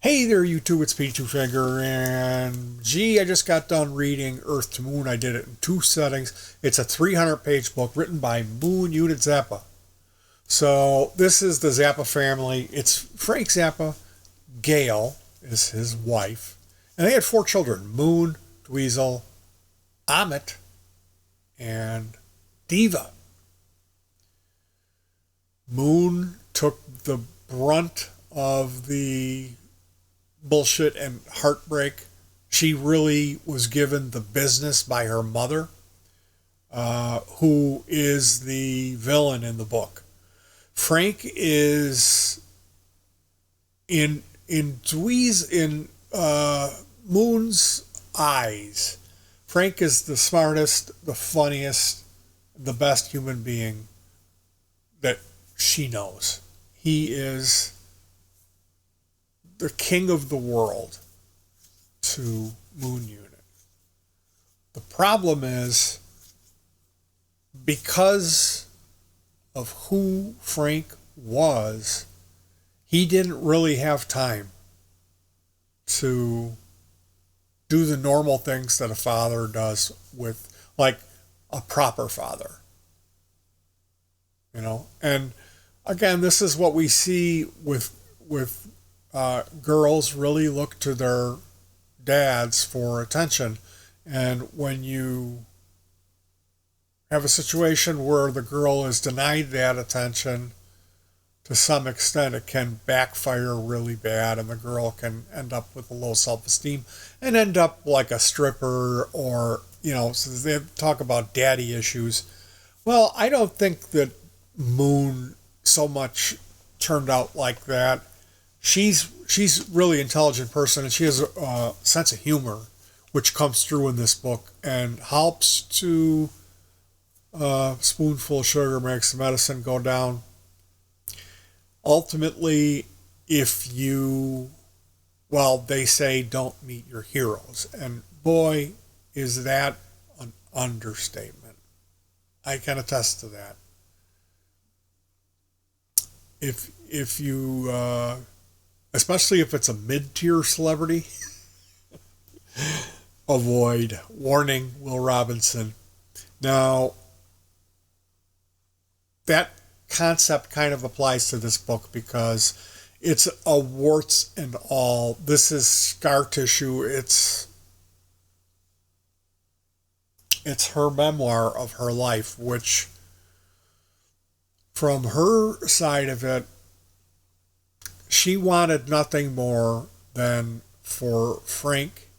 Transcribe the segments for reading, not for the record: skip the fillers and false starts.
Hey there, YouTube. It's P2 Finger, and I just got done reading Earth to Moon. I did it in two settings. It's a 300-page book written by Moon Unit Zappa. So this is the Zappa family. It's Frank Zappa. Gail is his wife, and they had four children: Moon, Dweezil, Amit, and Diva. Moon took the brunt of the bullshit and heartbreak. She really was given the business by her mother, who is the villain in the book. Frank is in Moon's eyes. Frank is the smartest, the funniest, the best human being that she knows. He is the king of the world to Moon Unit. The problem is, because of who Frank was, he didn't really have time to do the normal things that a father does with, like, a proper father. And again, this is what we see with girls really look to their dads for attention. And when you have a situation where the girl is denied that attention, to some extent, it can backfire really bad, and the girl can end up with a low self-esteem and end up like a stripper, or, so they talk about daddy issues. Well, I don't think that Moon so much turned out like that. She's really intelligent person, and she has a sense of humor, which comes through in this book and helps to spoonful of sugar makes the medicine go down. Ultimately, they say don't meet your heroes, and boy, is that an understatement. I can attest to that. If you especially if it's a mid-tier celebrity, avoid. Warning, Will Robinson. Now, that concept kind of applies to this book because it's a warts and all. This is scar tissue. It's her memoir of her life, which, from her side of it, she wanted nothing more than for Frank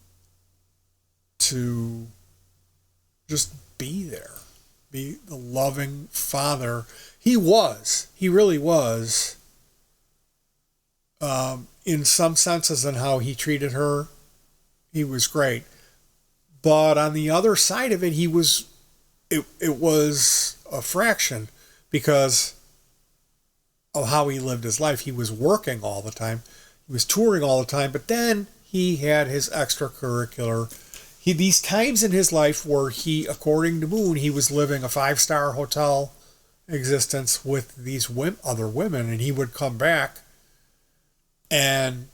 to just be there, be the loving father he was. He really was. In some senses, and how he treated her, he was great. But on the other side of it, it was a fraction, because of how he lived his life. He was working all the time. He was touring all the time, but then he had his extracurricular. These times in his life where he, according to Moon, he was living a 5-star hotel existence with these other women, and he would come back and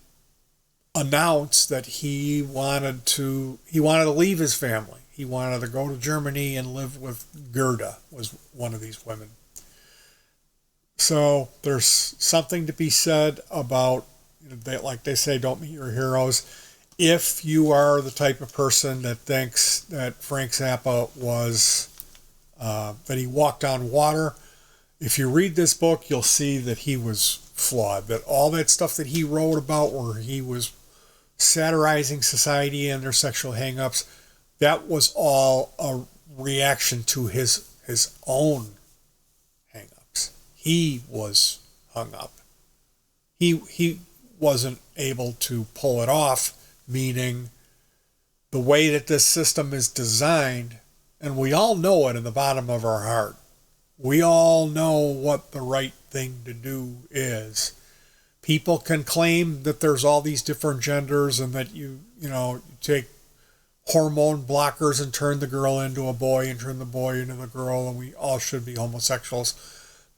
announce that he wanted to leave his family. He wanted to go to Germany and live with Gerda, was one of these women. So there's something to be said about, like they say, don't meet your heroes. If you are the type of person that thinks that Frank Zappa was, that he walked on water, if you read this book, you'll see that he was flawed. That all that stuff that he wrote about, where he was satirizing society and their sexual hang-ups, that was all a reaction to his own hang-ups. He was hung up. He wasn't able to pull it off, meaning the way that this system is designed, and we all know it in the bottom of our heart. We all know what the right thing to do is. People can claim that there's all these different genders, and that you take hormone blockers and turn the girl into a boy and turn the boy into the girl, and we all should be homosexuals.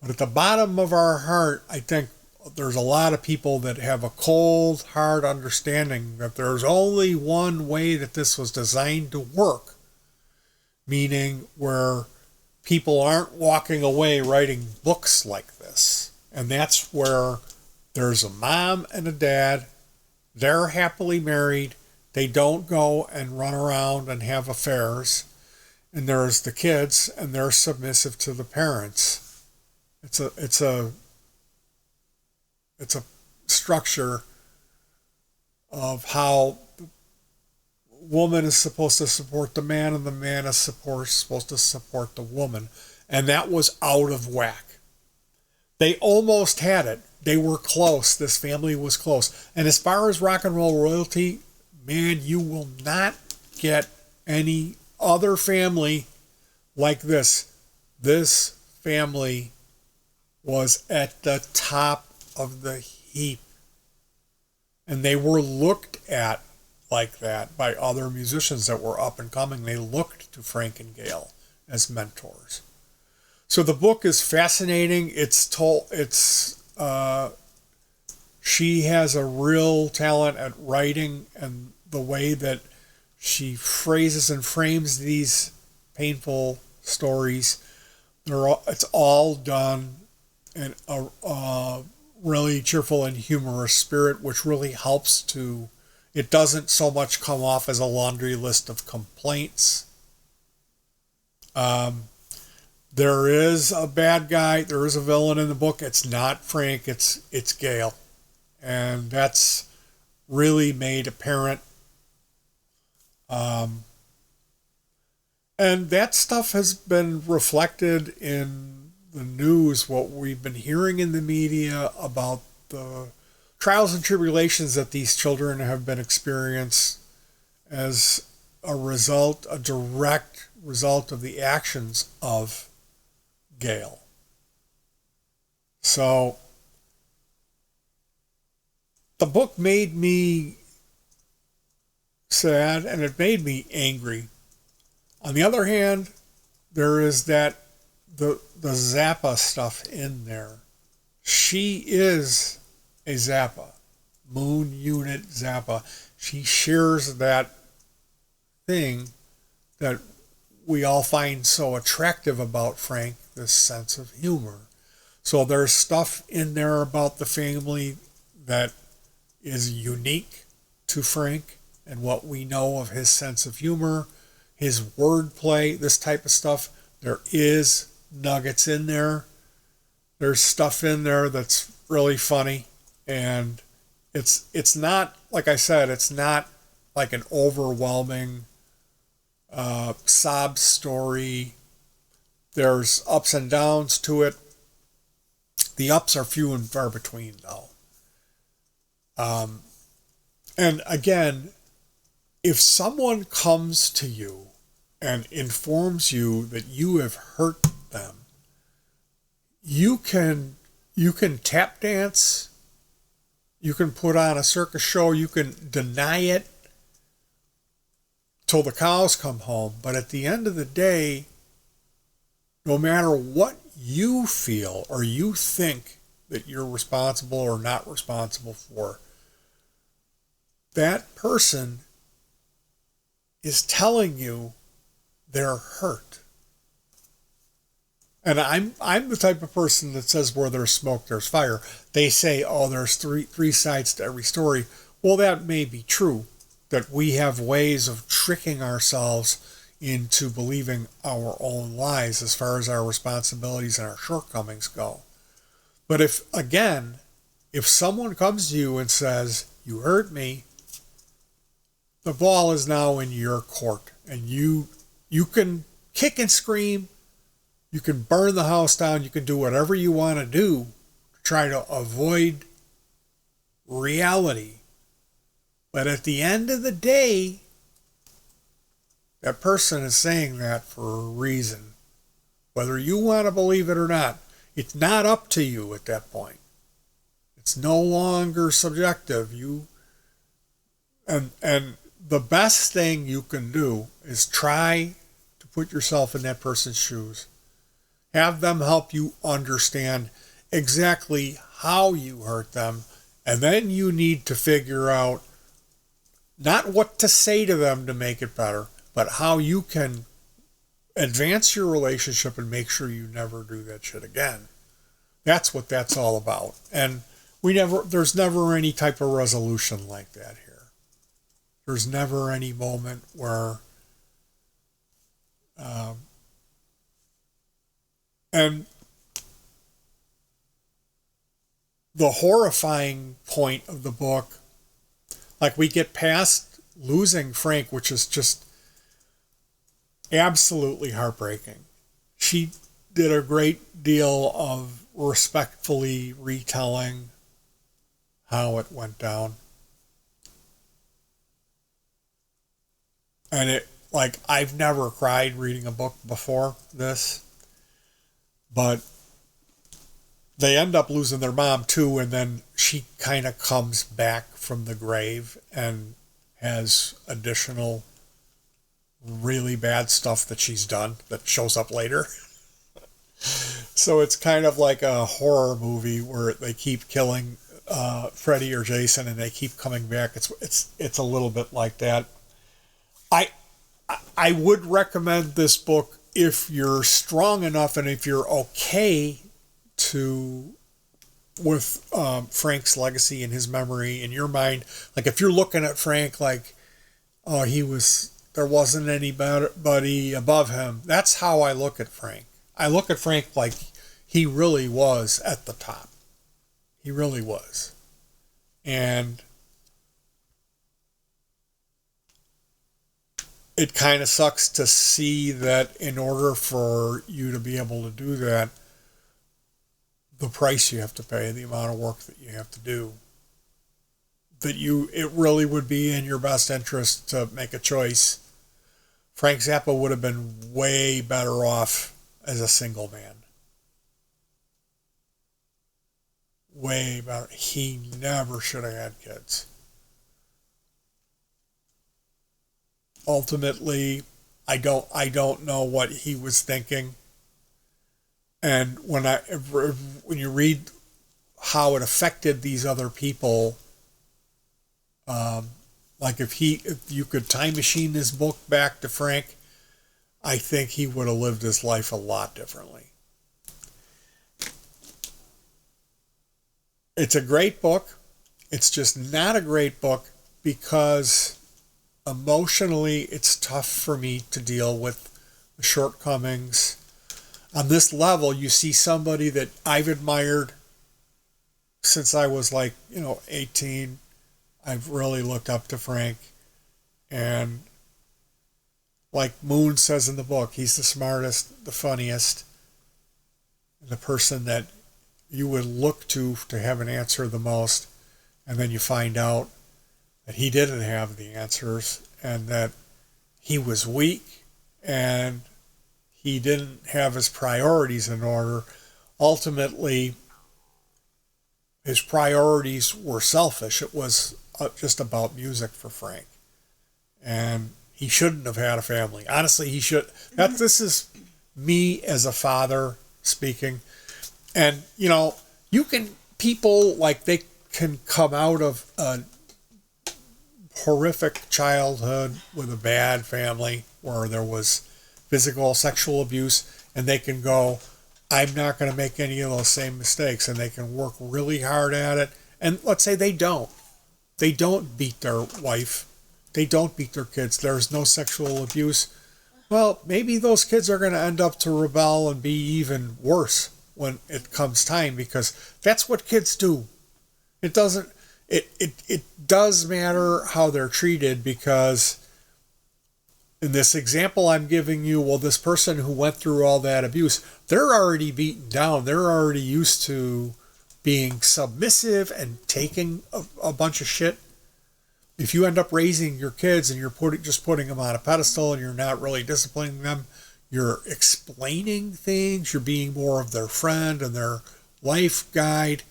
But at the bottom of our heart, I think there's a lot of people that have a cold, hard understanding that there's only one way that this was designed to work, meaning where people aren't walking away writing books like this. And that's where there's a mom and a dad, they're happily married, they don't go and run around and have affairs, and there's the kids, and they're submissive to the parents. It's a structure of how the woman is supposed to support the man and the man is supposed to support the woman. And that was out of whack. They almost had it. They were close. This family was close. And as far as rock and roll royalty, man, you will not get any other family like this. This family was at the top of the heap. And they were looked at like that by other musicians that were up and coming. They looked to Frank and Gail as mentors. So the book is fascinating. She has a real talent at writing, and the way that she phrases and frames these painful stories, it's all done in a really cheerful and humorous spirit, which really helps to, it doesn't so much come off as a laundry list of complaints. There is a bad guy, there is a villain in the book. It's not Frank, it's Gail. And that's really made apparent. And that stuff has been reflected in the news, what we've been hearing in the media about the trials and tribulations that these children have been experiencing as a direct result of the actions of Gail. So the book made me sad and it made me angry. On the other hand, there is the Zappa stuff in there. She is a Zappa, Moon Unit Zappa. She shares that thing that we all find so attractive about Frank, this sense of humor. So there's stuff in there about the family that is unique to Frank and what we know of his sense of humor, his wordplay, this type of stuff. There is nuggets in there. There's stuff in there that's really funny, and it's not, like I said, it's not like an overwhelming sob story. There's ups and downs to it. The ups are few and far between, though. And again, if someone comes to you and informs you that you have hurt them, you can tap dance, you can put on a circus show, you can deny it till the cows come home. But at the end of the day, no matter what you feel or you think that you're responsible or not responsible for, that person is telling you they're hurt. And I'm the type of person that says where there's smoke, there's fire. They say, oh, there's three sides to every story. Well, that may be true, that we have ways of tricking ourselves into believing our own lies as far as our responsibilities and our shortcomings go. But if someone comes to you and says, you hurt me, the ball is now in your court, and you can kick and scream, you can burn the house down, you can do whatever you want to do to try to avoid reality. But at the end of the day, that person is saying that for a reason. Whether you want to believe it or not, it's not up to you at that point. It's no longer subjective. And the best thing you can do is try to put yourself in that person's shoes. Have them help you understand exactly how you hurt them, and then you need to figure out not what to say to them to make it better, but how you can advance your relationship and make sure you never do that shit again. That's what that's all about. And there's never any type of resolution like that here. There's never any moment where, and the horrifying point of the book, like we get past losing Frank, which is just absolutely heartbreaking. She did a great deal of respectfully retelling how it went down. And it, like, I've never cried reading a book before this, but they end up losing their mom too, and then she kind of comes back from the grave and has additional really bad stuff that she's done that shows up later. So it's kind of like a horror movie where they keep killing Freddy or Jason and they keep coming back. It's a little bit like that. I would recommend this book if you're strong enough and if you're okay with Frank's legacy and his memory in your mind. Like if you're looking at Frank like, oh, there wasn't anybody above him. That's how I look at Frank. I look at Frank like he really was at the top. He really was. And it kind of sucks to see that in order for you to be able to do that, the price you have to pay, the amount of work that you have to do, it really would be in your best interest to make a choice. Frank Zappa would have been way better off as a single man. Way better. He never should have had kids. Ultimately, I don't know what he was thinking. And when you read how it affected these other people, like if you could time machine this book back to Frank, I think he would have lived his life a lot differently. It's a great book. It's just not a great book because emotionally it's tough for me to deal with the shortcomings. On this level, you see somebody that I've admired since I was 18. I've really looked up to Frank. And like Moon says in the book, he's the smartest, the funniest, the person that you would look to have an answer the most. And then you find out that he didn't have the answers and that he was weak and he didn't have his priorities in order. Ultimately, his priorities were selfish. It was just about music for Frank. And he shouldn't have had a family. Honestly, he should. This is me as a father speaking. And, people, they can come out of a horrific childhood with a bad family where there was physical, sexual abuse, and they can go, I'm not going to make any of those same mistakes, and they can work really hard at it. And let's say they don't. They don't beat their wife. They don't beat their kids. There's no sexual abuse. Well, maybe those kids are going to end up to rebel and be even worse when it comes time, because that's what kids do. It does matter how they're treated, because in this example I'm giving you, well, this person who went through all that abuse, they're already beaten down. They're already used to being submissive and taking a bunch of shit. If you end up raising your kids and you're putting them on a pedestal and you're not really disciplining them, you're explaining things, you're being more of their friend and their life guide.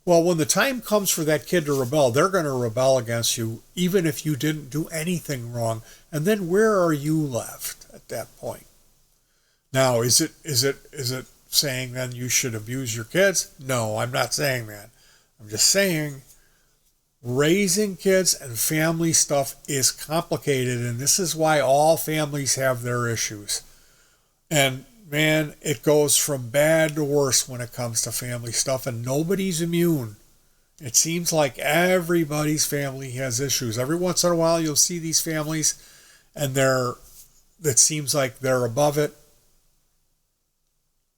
Well, when the time comes for that kid to rebel, they're going to rebel against you, even if you didn't do anything wrong. And then where are you left at that point? Now, is it saying then you should abuse your kids? No, I'm not saying that. I'm just saying, raising kids and family stuff is complicated, and this is why all families have their issues. And man, it goes from bad to worse when it comes to family stuff, and nobody's immune. It seems like everybody's family has issues. Every once in a while, you'll see these families, and it seems like they're above it.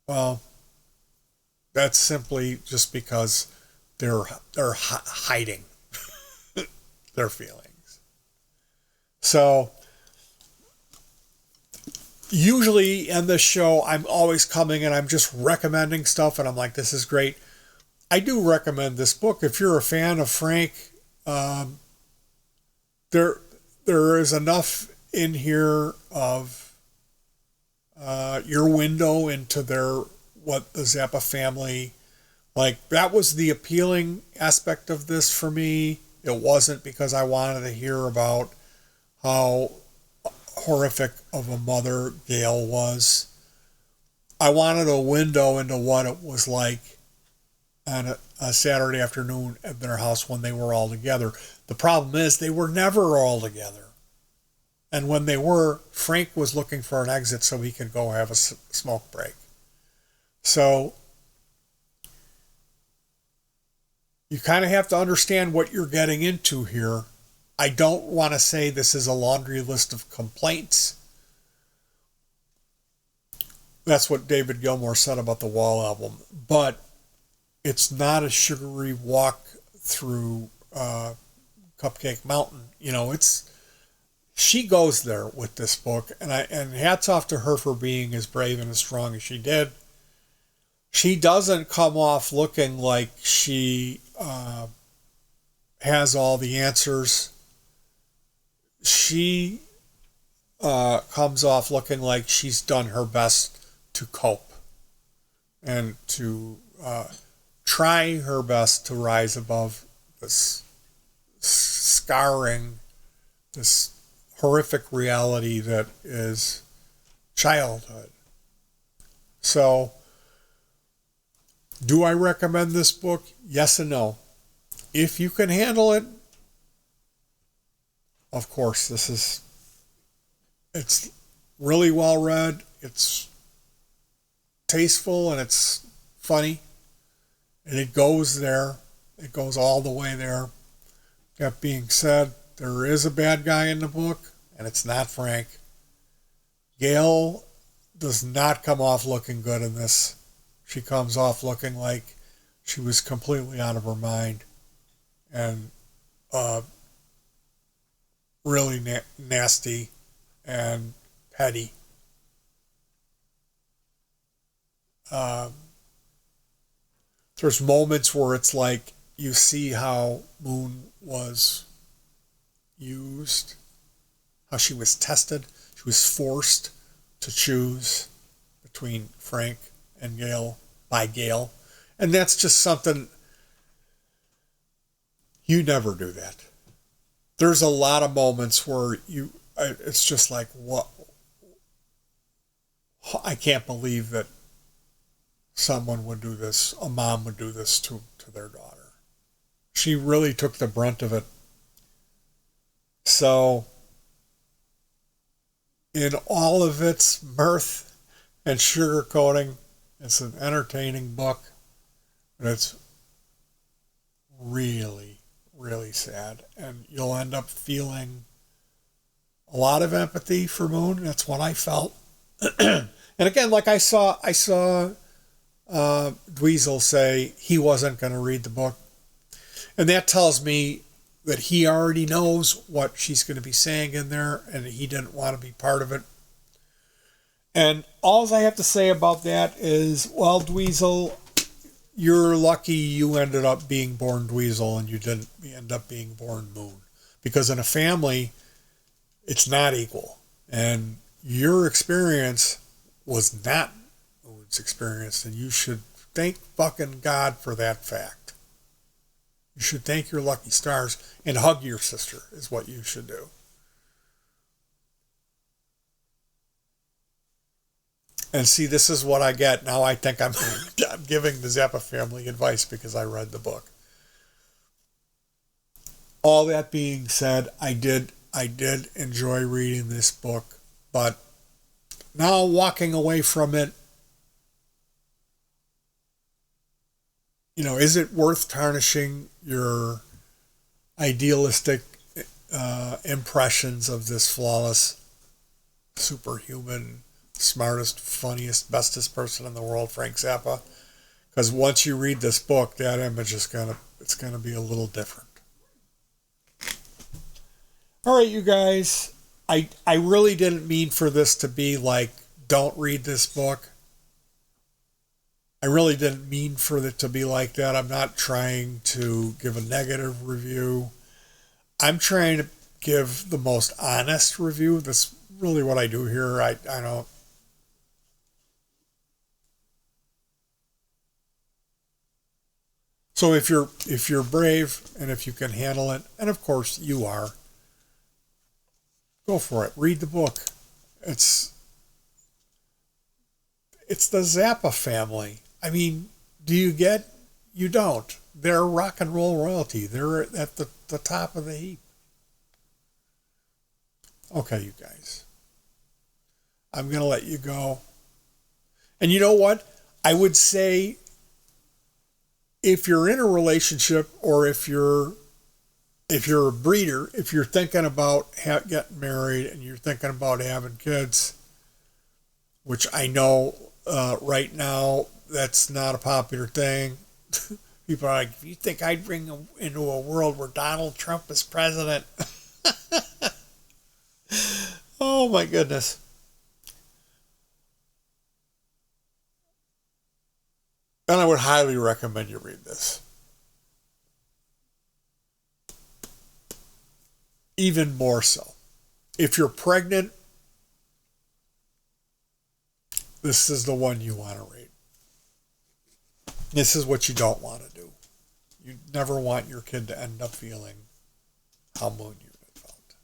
Well, that's simply just because they're hiding their feelings. So usually in this show, I'm always coming and I'm just recommending stuff, and I'm like, this is great. I do recommend this book. If you're a fan of Frank, there is enough in here of your window into what the Zappa family, like, that was the appealing aspect of this for me. It wasn't because I wanted to hear about how horrific of a mother Gail was. I wanted a window into what it was like on a Saturday afternoon at their house when they were all together. The problem is they were never all together. And when they were, Frank was looking for an exit so he could go have a smoke break. So you kind of have to understand what you're getting into here. I don't want to say this is a laundry list of complaints. That's what David Gilmour said about the Wall album. But it's not a sugary walk through Cupcake Mountain. She goes there with this book, and hats off to her for being as brave and as strong as she did. She doesn't come off looking like she has all the answers. She comes off looking like she's done her best to cope and to try her best to rise above this scarring, this horrific reality that is childhood. So, do I recommend this book? Yes and no. If you can handle it, of course, it's really well read, it's tasteful, and it's funny, and it goes there. It goes all the way there. That being said, there is a bad guy in the book, and it's not Frank. Gail does not come off looking good in this. She comes off looking like she was completely out of her mind and really nasty and petty. There's moments where it's like you see how Moon was used, how she was tested. She was forced to choose between Frank and Gail by Gail. And that's just something, you never do that. There's a lot of moments where it's just like, what? I can't believe that someone would do this, a mom would do this to their daughter. She really took the brunt of it. So, in all of its mirth and sugarcoating, it's an entertaining book, but it's really, really sad. And you'll end up feeling a lot of empathy for Moon. That's what I felt. And again, like I saw Dweezil say he wasn't going to read the book. And that tells me that he already knows what she's going to be saying in there, and he didn't want to be part of it. And all I have to say about that is, well, Dweezil, you're lucky you ended up being born Dweezil and you didn't end up being born Moon. Because in a family, it's not equal. And your experience was not Moon's experience, and you should thank fucking God for that fact. You should thank your lucky stars and hug your sister is what you should do. And see, this is what I get. Now I think I'm giving the Zappa family advice because I read the book. All that being said, I did enjoy reading this book, but now walking away from it, is it worth tarnishing your idealistic impressions of this flawless, superhuman, smartest, funniest, bestest person in the world, Frank Zappa? Because once you read this book, that image is gonna be a little different. All right, you guys. I really didn't mean for this to be like, don't read this book. I really didn't mean for it to be like that. I'm not trying to give a negative review. I'm trying to give the most honest review. That's really what I do here. I don't. So if you're brave and if you can handle it, and of course you are, go for it. Read the book. It's it's the Zappa family. I mean, do you get? You don't. They're rock and roll royalty. They're at the top of the heap. Okay, you guys. I'm going to let you go. And you know what? I would say if you're in a relationship or if you're a breeder, if you're thinking about getting married and you're thinking about having kids, which I know right now that's not a popular thing. People are like, you think I'd bring into a world where Donald Trump is president? Oh my goodness. And I would highly recommend you read this. Even more so. If you're pregnant, this is the one you want to read. This is what you don't want to do. You never want your kid to end up feeling how Moon Unit felt.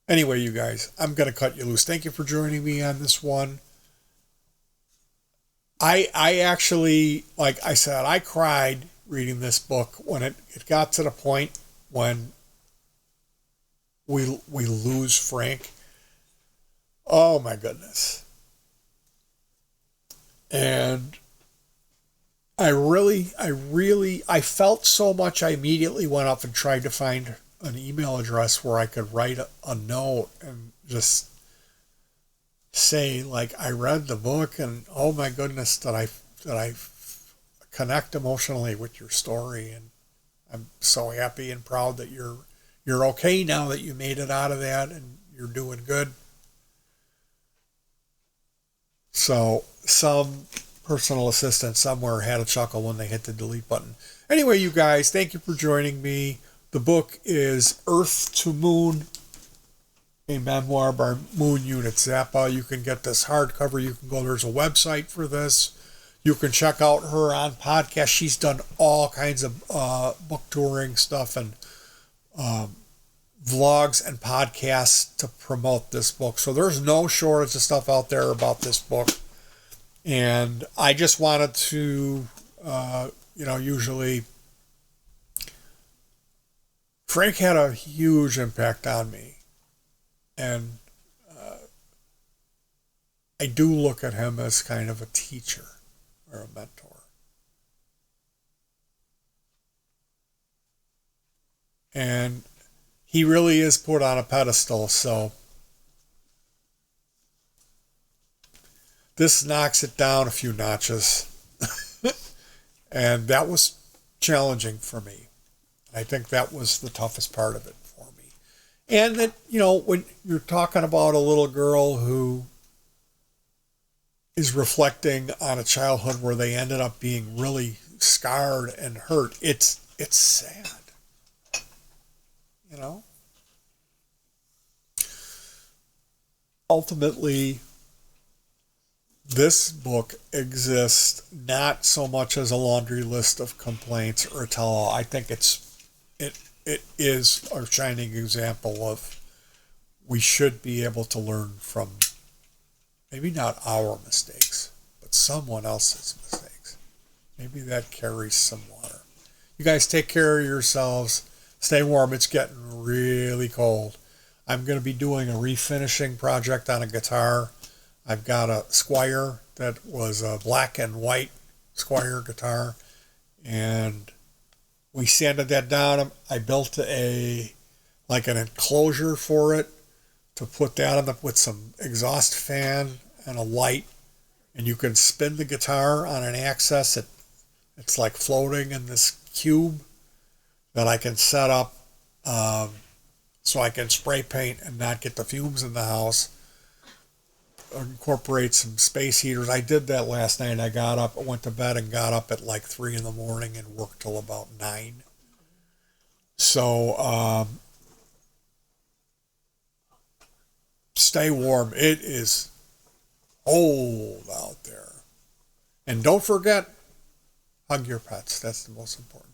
Anyway, you guys, I'm going to cut you loose. Thank you for joining me on this one. I actually, like I said, I cried reading this book when it got to the point when we lose Frank. Oh my goodness. And I felt so much. I immediately went up and tried to find an email address where I could write a note and just say, like, I read the book and oh my goodness, that I connect emotionally with your story, and I'm so happy and proud that you're okay now, that you made it out of that and you're doing good. So some personal assistant somewhere had a chuckle when they hit the delete button. Anyway, you guys, thank you for joining me. The book is Earth to Moon, a memoir by Moon Unit Zappa. You can get this hardcover. You can go, there's a website for this. You can check out her on podcast. She's done all kinds of book touring stuff and vlogs and podcasts to promote this book. So there's no shortage of stuff out there about this book. And I just wanted to, usually Frank had a huge impact on me. And I do look at him as kind of a teacher or a mentor. And he really is put on a pedestal, so this knocks it down a few notches. And that was challenging for me. I think that was the toughest part of it for me. And that, when you're talking about a little girl who is reflecting on a childhood where they ended up being really scarred and hurt, it's sad. Ultimately, this book exists not so much as a laundry list of complaints or a tell-all. I think it is a shining example of we should be able to learn from maybe not our mistakes, but someone else's mistakes. Maybe that carries some water. You guys take care of yourselves. Stay warm. It's getting really cold. I'm going to be doing a refinishing project on a guitar. I've got a Squire that was a black and white Squire guitar, and we sanded that down. I built an enclosure for it to put that on with some exhaust fan and a light, and you can spin the guitar on an axis. It's like floating in this cube that I can set up so I can spray paint and not get the fumes in the house. Incorporate some space heaters. I did that last night. I got up, I went to bed and got up at like 3 in the morning and worked till about 9. So stay warm. It is cold out there. And don't forget, hug your pets. That's the most important.